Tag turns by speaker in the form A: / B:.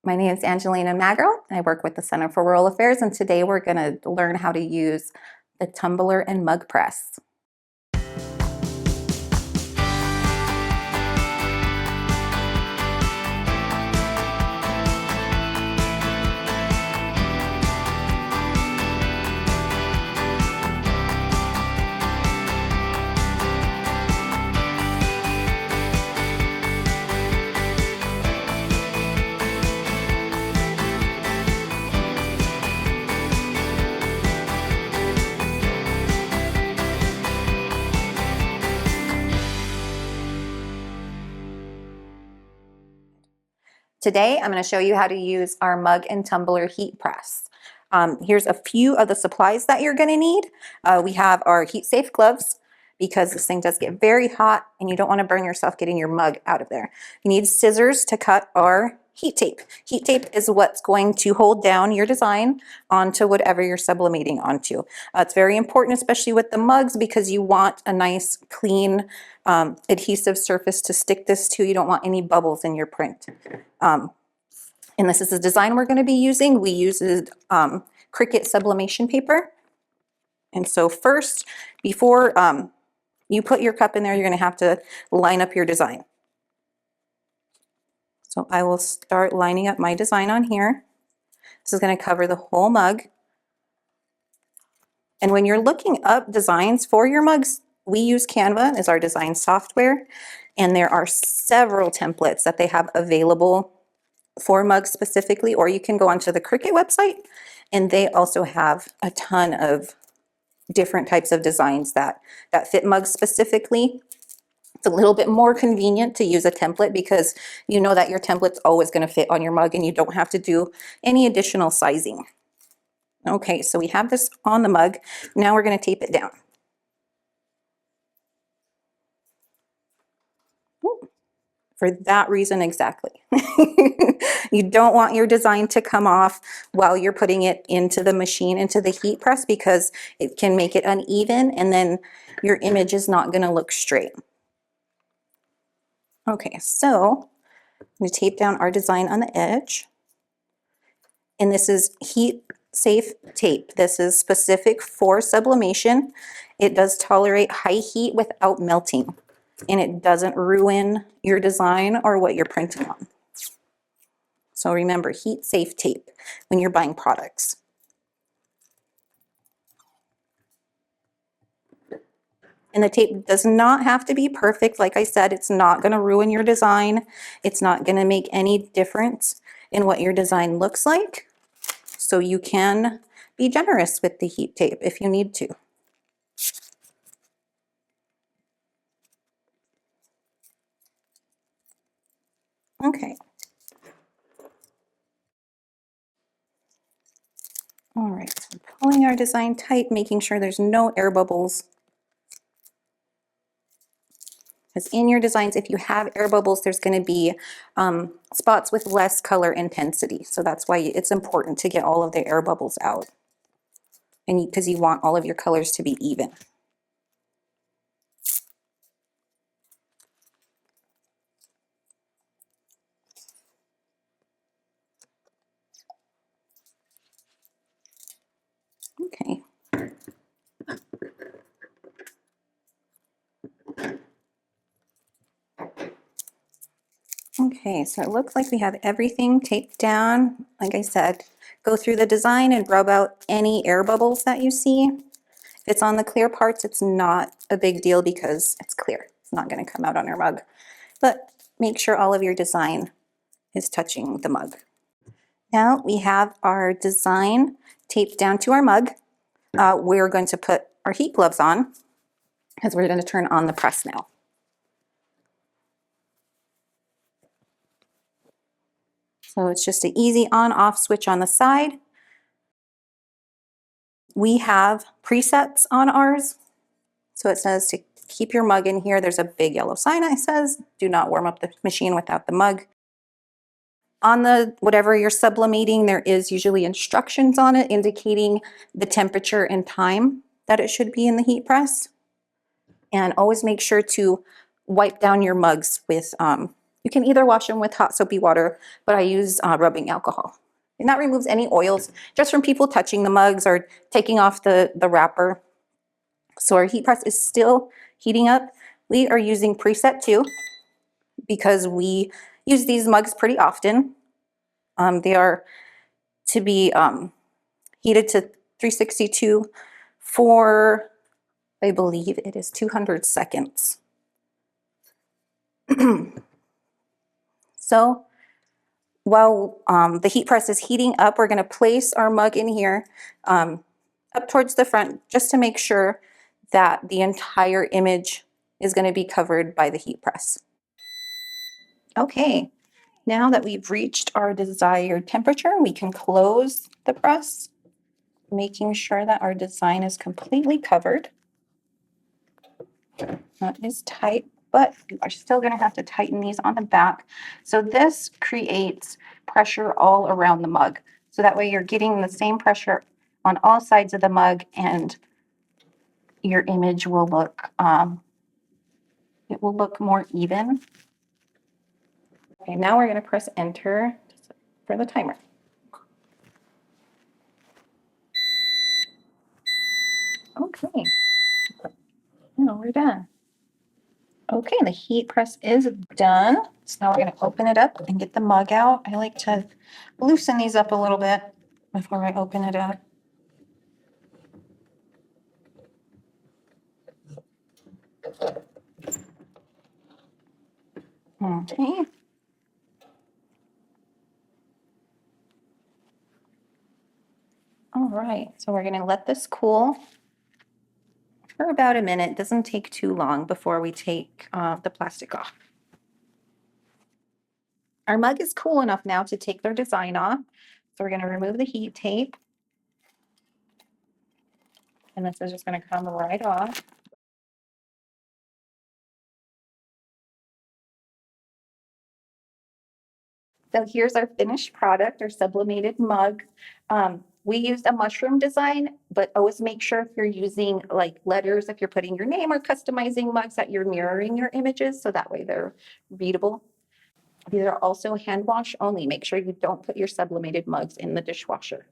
A: My name is Angelina Magro. I work with the Center for Rural Affairs, and today we're going to learn how to use the tumbler and mug press. Today, I'm going to show you how to use our mug and tumbler heat press. Here's a few of the supplies that you're going to need. We have our heat safe gloves because this thing does get very hot and you don't want to burn yourself getting your mug out of there. You need scissors to cut our heat tape. Heat tape is what's going to hold down your design onto whatever you're sublimating onto. It's very important, especially with the mugs, because you want a nice, clean, adhesive surface to stick this to. You don't want any bubbles in your print. And this is the design we're going to be using. We use Cricut sublimation paper. And so first, before you put your cup in there, you're going to have to line up your design. So I will start lining up my design on here. This is going to cover the whole mug. And when you're looking up designs for your mugs, we use Canva as our design software. And there are several templates that they have available for mugs specifically, or you can go onto the Cricut website and they also have a ton of different types of designs that fit mugs specifically. It's a little bit more convenient to use a template because you know that your template's always going to fit on your mug and you don't have to do any additional sizing. Okay, so we have this on the mug. Now we're going to tape it down. For that reason exactly. You don't want your design to come off while you're putting it into the machine, into the heat press, because it can make it uneven and then your image is not going to look straight. Okay, so I'm going to tape down our design on the edge. And this is heat safe tape. This is specific for sublimation. It does tolerate high heat without melting, and it doesn't ruin your design or what you're printing on. So remember, heat safe tape when you're buying products. And the tape does not have to be perfect. Like I said, it's not going to ruin your design. It's not going to make any difference in what your design looks like. So you can be generous with the heat tape if you need to. Okay. All right, so pulling our design tight, making sure there's no air bubbles. Because in your designs, if you have air bubbles, there's going to be spots with less color intensity. So that's why it's important to get all of the air bubbles out. And because you want all of your colors to be even. Okay. Okay, so it looks like we have everything taped down. Like I said, go through the design and rub out any air bubbles that you see. If it's on the clear parts, it's not a big deal because it's clear. It's not going to come out on your mug. But make sure all of your design is touching the mug. Now we have our design taped down to our mug. We're going to put our heat gloves on because we're going to turn on the press now. So it's just an easy on-off switch on the side. We have presets on ours. So it says to keep your mug in here. There's a big yellow sign that says, do not warm up the machine without the mug. On the whatever you're sublimating, there is usually instructions on it indicating the temperature and time that it should be in the heat press. And always make sure to wipe down your mugs with You can either wash them with hot soapy water, but I use rubbing alcohol. And that removes any oils just from people touching the mugs or taking off the wrapper. So our heat press is still heating up. We are using preset 2 because we use these mugs pretty often. They are to be heated to 362 for, I believe it is 200 seconds. So while the heat press is heating up, we're going to place our mug in here up towards the front just to make sure that the entire image is going to be covered by the heat press. Okay, now that we've reached our desired temperature, we can close the press, making sure that our design is completely covered. That is tight, but you are still going to have to tighten these on the back. So this creates pressure all around the mug. So that way you're getting the same pressure on all sides of the mug, and your image will look, it will look more even. Okay, now we're going to press enter for the timer. Okay, now we're done. Okay, the heat press is done. So now we're going to open it up and get the mug out. I like to loosen these up a little bit before I open it up. Okay. All right, so we're going to let this cool for about a minute. It doesn't take too long before we take the plastic off. Our mug is cool enough now to take their design off. So we're going to remove the heat tape. And this is just going to come right off. So here's our finished product, our sublimated mug. We used a mushroom design, but always make sure if you're using like letters, if you're putting your name or customizing mugs, that you're mirroring your images so that way they're readable. These are also hand wash only. Make sure you don't put your sublimated mugs in the dishwasher.